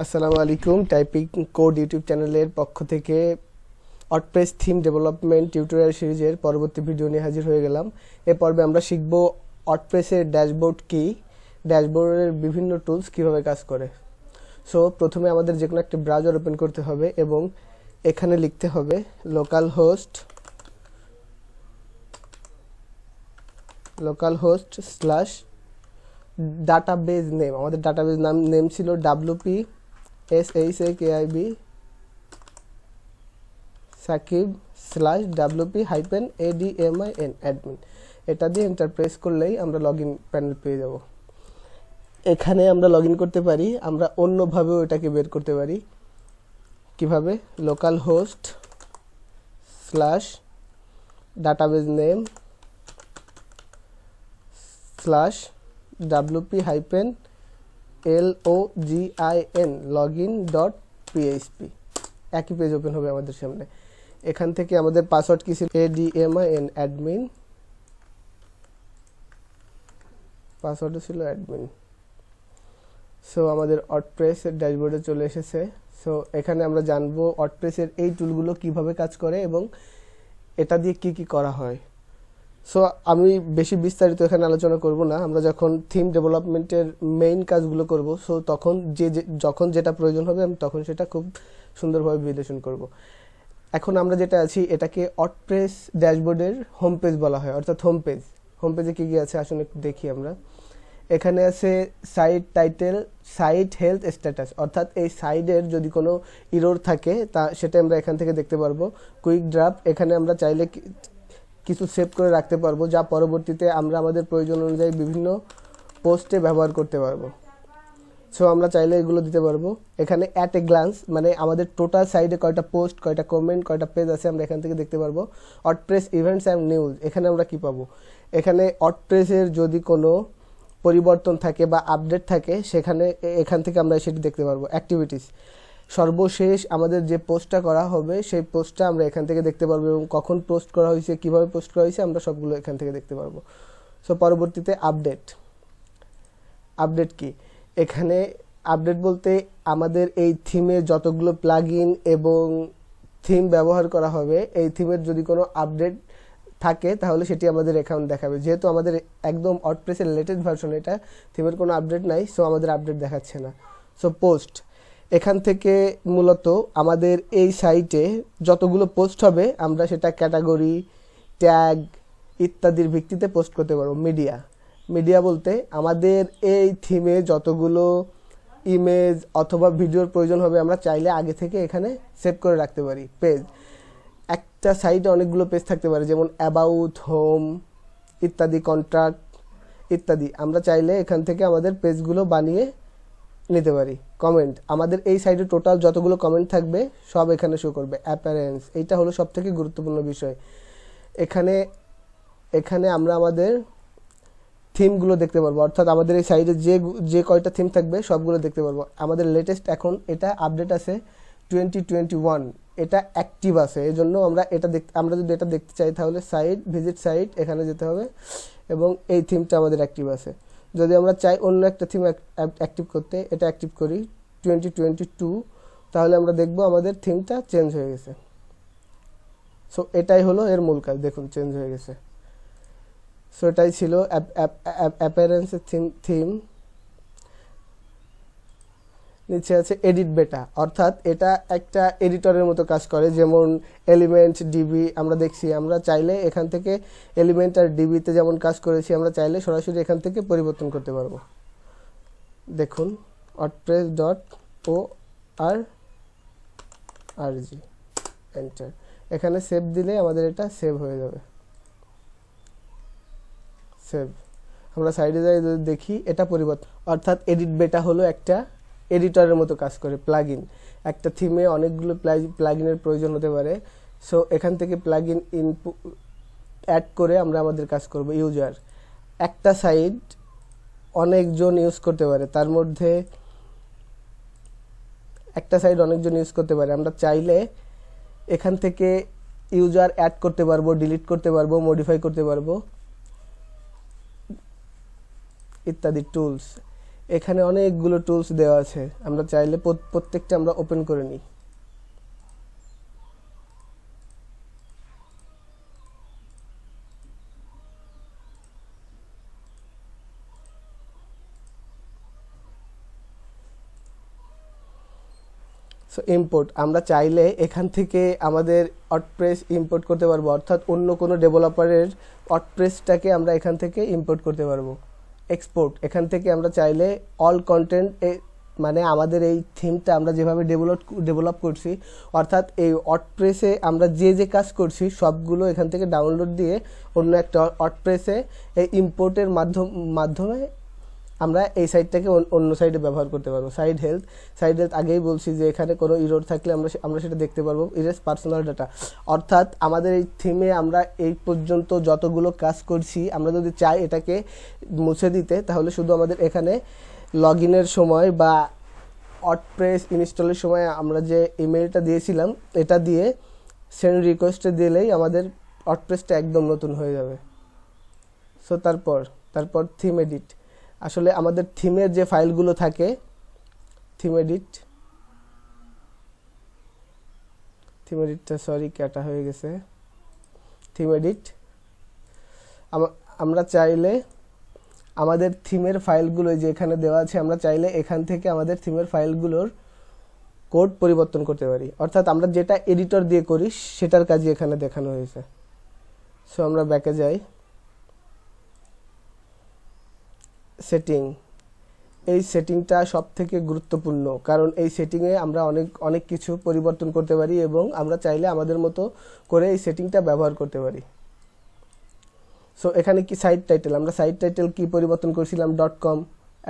আসসালামু আলাইকুম। Typing code YouTube চ্যানেলের পক্ষ থেকে ওয়ার্ডপ্রেস থিম ডেভেলপমেন্ট টিউটোরিয়াল সিরিজের পরবর্তী ভিডিও নিয়ে হাজির হয়ে গেলাম। এ পর্বে আমরা শিখব ওয়ার্ডপ্রেসের ড্যাশবোর্ড কি, ড্যাশবোর্ডের বিভিন্ন টুলস কিভাবে কাজ করে। সো প্রথমে আমাদের যে কোনো একটা ব্রাউজার ওপেন করতে হবে এবং এখানে লিখতে হবে local host slash database name. আমাদের ডাটাবেজ নেম ছিল WPSHAKIB সাকিব /WP-ADMIN অ্যাডমিন। এটা দিয়ে এন্টার প্রেস করলেই আমরা লগ ইন প্যানেল পেয়ে যাব। এখানে আমরা লগ ইন করতে পারি, আমরা অন্যভাবেও এটাকে বের করতে পারি। কিভাবে? Local host slash database name slash WP-LOGIN login.php। একই পেজ ওপেন হবে আমাদের সামনে। এখান থেকে আমাদের পাসওয়ার্ড কি ছিল? ADMIN অ্যাডমিন, পাসওয়ার্ডও ছিল অ্যাডমিন। সো আমাদের ওয়ার্ডপ্রেসের ড্যাশবোর্ডে চলে এসেছে। সো এখানে আমরা জানবো ওয়ার্ডপ্রেসের এই টুলগুলো কিভাবে কাজ করে এবং এটা দিয়ে কি কি করা হয়। সো আমি বেশি বিস্তারিত এখানে আলোচনা করব না। আমরা যখন থিম ডেভেলপমেন্টের মেইন কাজগুলো করব, সো তখন যখন যেটা প্রয়োজন হবে আমি তখন সেটা খুব সুন্দরভাবে বিশ্লেষণ করব। এখন আমরা যেটা আছি এটাকে ওয়ার্ডপ্রেস ড্যাশবোর্ডের হোম পেজ বলা হয়, অর্থাৎ হোম পেজে কী কী আছে আসলে একটু দেখি আমরা। এখানে আছে site title, site health status, অর্থাৎ এই সাইটের যদি কোনো ইরর থাকে তা সেটা আমরা এখান থেকে দেখতে পারবো। কুইক ড্রাফট, এখানে আমরা চাইলে কিছু সেভ করে রাখতে পারবো যা পরবর্তীতে আমরা আমাদের প্রয়োজন অনুযায়ী বিভিন্ন পোস্টে ব্যবহার করতে পারবো। সো আমরা চাইলে এগুলো দিতে পারবো। এখানে অ্যাট এ গ্লান্স, মানে আমাদের টোটাল সাইডে কয়টা পোস্ট, কয়টা কমেন্ট, কয়টা পেজ আছে আমরা এখান থেকে দেখতে পারবো। ওয়ার্ডপ্রেস ইভেন্টস অ্যান্ড নিউজ, এখানে আমরা কি পাবো? এখানে ওয়ার্ডপ্রেসের যদি কোনো পরিবর্তন থাকে বা আপডেট থাকে এখান থেকে আমরা সেটি দেখতে পারবো। অ্যাক্টিভিটিস, সর্বশেষ আমাদের যে পোস্টটা করা হবে সেই পোস্টটা আমরা এখান থেকে দেখতে পারবো এবং কখন পোস্ট করা হয়েছে, কিভাবে পোস্ট করা হয়েছে আমরা সবগুলো এখান থেকে দেখতে পারবো। সো পরবর্তীতে আপডেট কি? এখানে আপডেট বলতে আমাদের এই থিমে যতগুলো প্লাগইন এবং থিম ব্যবহার করা হবে এই থিমের যদি কোনো আপডেট থাকে তাহলে সেটি আমাদের অ্যাকাউন্ট দেখাবে। যেহেতু আমাদের একদম ওয়ার্ডপ্রেসের লেটেস্ট ভার্সন, এটা থিমের কোনো আপডেট নাই, সো আমাদের আপডেট দেখাচ্ছে না। সো পোস্ট, এখান থেকে মূলত আমাদের এই সাইটে যতগুলো পোস্ট হবে আমরা সেটা ক্যাটাগরি, ট্যাগ ইত্যাদির ভিত্তিতে পোস্ট করতে পারবো। মিডিয়া বলতে আমাদের এই থিমে যতগুলো ইমেজ অথবা ভিডিওর প্রয়োজন হবে আমরা চাইলে আগে থেকে এখানে সেভ করে রাখতে পারি। পেজ, একটা সাইটে অনেকগুলো পেজ থাকতে পারে, যেমন অ্যাবাউট, হোম ইত্যাদি, কন্ট্রাক্ট ইত্যাদি। আমরা চাইলে এখান থেকে আমাদের পেজগুলো বানিয়ে নিতে পারি। কমেন্ট, আমাদের এই সাইডে টোটাল যতগুলো কমেন্ট থাকবে সব এখানে শো করবে। অ্যাপিয়ারেন্স, এইটা হলো সবথেকে গুরুত্বপূর্ণ বিষয়। এখানে আমরা আমাদের থিমগুলো দেখতে পারবো, অর্থাৎ আমাদের এই সাইডে যে কয়টা থিম থাকবে সবগুলো দেখতে পারবো। আমাদের লেটেস্ট এখন এটা আপডেট আছে 2021, এটা অ্যাক্টিভ আছে, এই জন্য আমরা যদি এটা দেখতে চাই তাহলে ভিজিট সাইট এখানে যেতে হবে এবং এই থিমটা আমাদের অ্যাক্টিভ আছে। যদি আমরা চাই অন্য একটা থিম অ্যাক্টিভ করতে, এটা অ্যাক্টিভ করি 2022, তাহলে আমরা দেখব আমাদের থিমটা চেঞ্জ হয়ে গেছে। সো এটাই হলো এর মূল কাজ, দেখুন চেঞ্জ হয়ে গেছে। সো এটাই ছিল অ্যাপিয়ারেন্সের থিম। নিচে আছে এডিট বেটা, অর্থাৎ এটা একটা এডিটরের মতো কাজ করে, যেমন এলিমেন্ট, ডিবি আমরা দেখছি। আমরা চাইলে এখান থেকে এলিমেন্ট আর ডিবিতে যেমন কাজ করেছি আমরা চাইলে সরাসরি এখান থেকে পরিবর্তন করতে পারবো। দেখুন wordpress.org, এন্টার। এখানে সেভ দিলে আমাদের এটা সেভ হয়ে যাবে। আমরা সাইডে যাই দেখি এটা পরিবর্তন, অর্থাৎ এডিট বেটা হলো একটা এডিটরের মতো কাজ করে। প্লাগইন, একটা থিমে অনেকগুলো প্লাগইনের প্রয়োজন হতে পারে, সো এখান থেকে প্লাগইন ইনপুট অ্যাড করে আমরা আমাদের কাজ করব। ইউজার, একটা সাইট অনেকজন ইউজ করতে পারে, তার মধ্যে একটা সাইট অনেকজন ইউজ করতে পারে। আমরা চাইলে এখান থেকে ইউজার অ্যাড করতে পারবো, ডিলিট করতে পারবো, মডিফাই করতে পারবো ইত্যাদি টুলস। এখানে অনেকগুলো টুলস দেওয়া আছে, আমরা চাইলে প্রত্যেকটা আমরা ওপেন করে নিই। সো ইম্পোর্ট, আমরা চাইলে এখান থেকে আমাদের ওয়ার্ডপ্রেস ইম্পোর্ট করতে পারবো, অর্থাৎ অন্য কোনো ডেভেলপারের ওয়ার্ডপ্রেসটাকে আমরা এখান থেকে ইম্পোর্ট করতে পারবো। এক্সপোর্ট, এখান থেকে আমরা চাইলে অল কন্টেন্ট, মানে আমাদের এই থিমটা আমরা যেভাবে ডেভেলপ করছি, অর্থাৎ এই ওয়ার্ডপ্রেসে আমরা যে যে কাজ করছি সবগুলো এখান থেকে ডাউনলোড দিয়ে অন্য একটা ওয়ার্ডপ্রেসে এই ইম্পোর্টের মাধ্যমে আমরা এই সাইটটাকে অন্য সাইডে ব্যবহার করতে পারবো। সাইড হেলথ আগেই বলছি যে এখানে কোনো ইরর থাকলে আমরা সেটা দেখতে পারবো। ইরেজ পার্সোনাল ডাটা, অর্থাৎ আমাদের এই থিমে আমরা এই পর্যন্ত যতগুলো কাজ করছি আমরা যদি চাই এটাকে মুছে দিতে, তাহলে শুধু আমাদের এখানে লগ ইনের সময় বা ওয়ার্ডপ্রেস ইনস্টলের সময় আমরা যে ইমেলটা দিয়েছিলাম এটা দিয়ে সেন্ড রিকোয়েস্টে দিলেই আমাদের ওয়ার্ডপ্রেসটা একদম নতুন হয়ে যাবে। সো তারপর থিম এডিট, আসলে আমাদের থিমের যে ফাইলগুলো থাকে, থিম এডিটটা সরি কাটা হয়ে গেছে। থিম এডিট, আমরা চাইলে আমাদের থিমের ফাইলগুলো যে এখানে দেওয়া আছে, আমরা চাইলে এখান থেকে আমাদের থিমের ফাইলগুলোর কোড পরিবর্তন করতে পারি, অর্থাৎ আমরা যেটা এডিটর দিয়ে করি সেটার কাজই এখানে দেখানো হয়েছে। সো আমরা ব্যাকে যাই, সেটিং, এই সেটিংটা সব থেকে গুরুত্বপূর্ণ, কারণ এই সেটিংয়ে আমরা অনেক কিছু পরিবর্তন করতে পারি এবং আমরা চাইলে আমাদের মতো করে এই সেটিংটা ব্যবহার করতে পারি। সো এখানে কি সাইট টাইটেল, আমরা সাইট টাইটেল কি পরিবর্তন করছিলাম .com,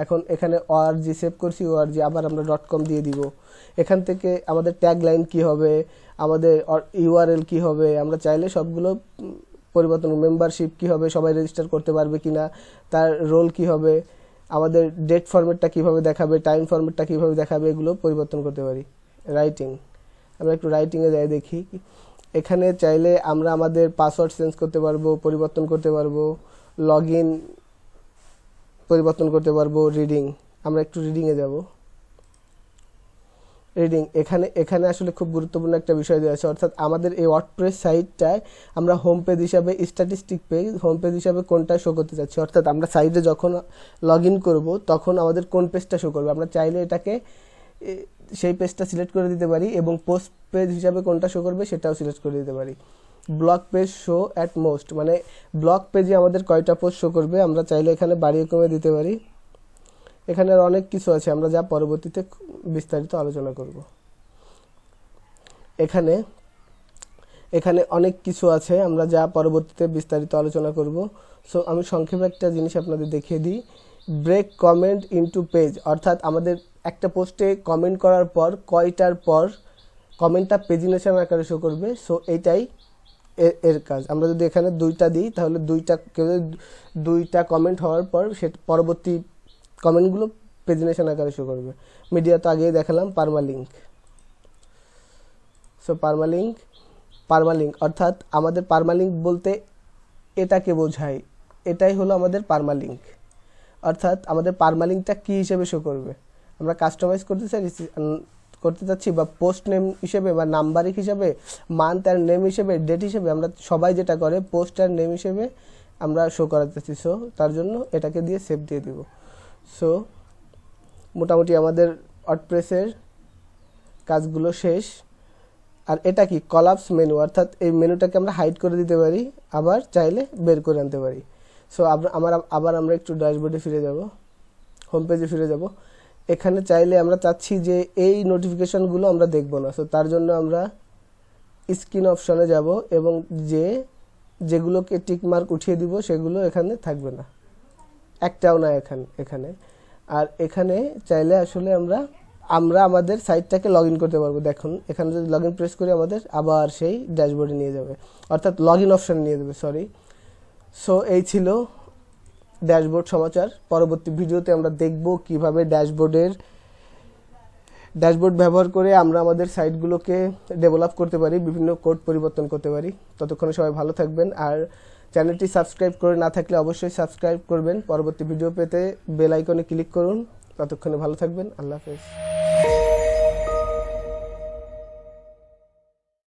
এখন এখানে org সেভ করছি, org আবার আমরা .com দিয়ে দিব। এখান থেকে আমাদের ট্যাগ লাইন কী হবে, আমাদের ইউআরএল কী হবে, আমরা চাইলে সবগুলো পরিবর্তন, মেম্বারশিপ কী হবে, সবাই রেজিস্টার করতে পারবে কিনা, তার রোল কী হবে, আমাদের ডেট ফরম্যাটটা কীভাবে দেখাবে, টাইম ফরম্যাটটা কীভাবে দেখাবে, এগুলো পরিবর্তন করতে পারি। রাইটিং, আমরা একটু রাইটিংয়ে যাই দেখি। এখানে চাইলে আমরা আমাদের পাসওয়ার্ড চেঞ্জ করতে পারবো, পরিবর্তন করতে পারবো, লগ ইন পরিবর্তন করতে পারবো। রিডিং, আমরা একটু রিডিংয়ে যাব। রিডিং, এখানে আসলে খুব গুরুত্বপূর্ণ একটা বিষয় দেওয়া আছে, অর্থাৎ আমাদের এই ওয়ার্ডপ্রেস সাইটটায় আমরা হোম পেজ হিসাবে, স্ট্যাটিস্টিক পেজ হোম পেজ হিসাবে কোনটা শো করতে চাচ্ছি, অর্থাৎ আমরা সাইটে যখন লগ ইন করবো তখন আমাদের কোন পেজটা শো করবে, আমরা চাইলে এটাকে সেই পেজটা সিলেক্ট করে দিতে পারি এবং পোস্ট পেজ হিসাবে কোনটা শো করবে সেটাও সিলেক্ট করে দিতে পারি। Blog page show at most, মানে ব্লগ পেজে আমাদের কয়টা পোস্ট শো করবে আমরা চাইলে এখানে বাড়িয়ে কমে দিতে পারি। এখানে আর অনেক কিছু আছে, আমরা যা পরবর্তীতে বিস্তারিত আলোচনা করব। এখানে অনেক কিছু আছে, আমরা যা পরবর্তীতে বিস্তারিত আলোচনা করব। সো আমি সংক্ষেপে একটা জিনিস আপনাদের দেখিয়ে দিই। ব্রেক কমেন্ট ইনটু পেজ, অর্থাৎ আমাদের একটা পোস্টে কমেন্ট করার পর কয়টার পর কমেন্টটা পেজিনেশন আকারে শো করবে। সো এইটাই এর কাজ। আমরা যদি এখানে 2টা দিই তাহলে দুইটা কমেন্ট হওয়ার পর সে পরবর্তী কমেন্টগুলো পেজিনেশন আকারে শো করবে। মিডিয়া তো আগেই দেখালাম। পারমালিঙ্ক, সো পারমালিঙ্ক অর্থাৎ আমাদের পারমালিঙ্ক বলতে এটাকে বোঝায়, এটাই হলো আমাদের পারমালিঙ্ক, অর্থাৎ আমাদের পারমালিঙ্কটা কী হিসেবে শো করবে, আমরা কাস্টমাইজ করতে চাচ্ছি বা পোস্ট নেম হিসেবে বা নাম্বারিক হিসেবে, মান্থ আর নেম হিসেবে, ডেট হিসেবে, আমরা সবাই যেটা করে পোস্ট আর নেম হিসেবে আমরা শো করাতে চাচ্ছি। সো তার জন্য এটাকে দিয়ে সেভ দিয়ে দিব। সো মোটামুটি আমাদের ওয়ার্ডপ্রেসের কাজগুলো শেষ। আর এটা কি কলাপস মেনু, অর্থাৎ এই মেনুটাকে আমরা হাইড করে দিতে পারি, আবার চাইলে বের করে আনতে পারি। সো আমরা একটু ড্যাশবোর্ডে ফিরে যাব, হোম পেজে ফিরে যাব। এখানে চাইলে আমরা চাচ্ছি যে এই নোটিফিকেশনগুলো আমরা দেখব না, সো তার জন্য আমরা স্ক্রিন অপশনে যাব এবং যেগুলোকে টিক মার্ক উঠিয়ে দিব সেগুলো এখানে থাকবে না, একটাও না এখানে। আর এখানে চাইলে আসলে আমরা আমাদের সাইটটাকে লগ ইন করতে পারবো। দেখুন এখানে যদি লগ ইন প্রেস করি আমাদের আবার সেই ড্যাশবোর্ডে নিয়ে যাবে, অর্থাৎ লগ ইন অপশানে নিয়ে যাবে, সরি। সো এই ছিল ড্যাশবোর্ড সমাচার। পরবর্তী ভিডিওতে আমরা দেখব কিভাবে ড্যাশবোর্ড ব্যবহার করে আমরা আমাদের সাইটগুলোকে ডেভেলপ করতে পারি, বিভিন্ন কোড পরিবর্তন করতে পারি। ততক্ষণে সবাই ভালো থাকবেন। আর চ্যানেলটি সাবস্ক্রাইব করে না থাকলে অবশ্যই সাবস্ক্রাইব করবেন। পরবর্তী ভিডিও পেতে বেল আইকনে ক্লিক করুন। ততক্ষণে ভালো থাকবেন। আল্লাহ হাফেজ।